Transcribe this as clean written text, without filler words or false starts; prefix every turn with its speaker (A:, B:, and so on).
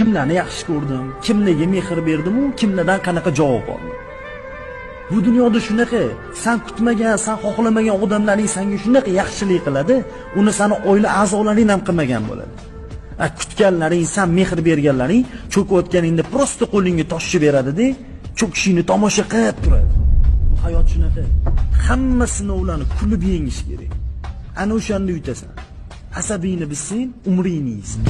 A: kimlarni yaxshi ko'rdim, kimlarga mehr berdim, u kimlardan qanaqa javob oldim. Bu dunyoda shunaqa, sen kutmagan, sen xohlamagan odamlaring senga shunaqa yaxshilik qiladi, uni seni oila a'zolaring ham qilmagan bo'ladi. Kutganlaring, sen mehr berganlaring cho'kayotganingda prosta qo'lingga toshib beradi-da, cho'kishingni tomosha qilib turadi. Bu hayot shunaqa. Hamma sinovlarni kulib yengish kerak. Ana o'shanda yutasan. Asabingni bilsang, umringni yeysan.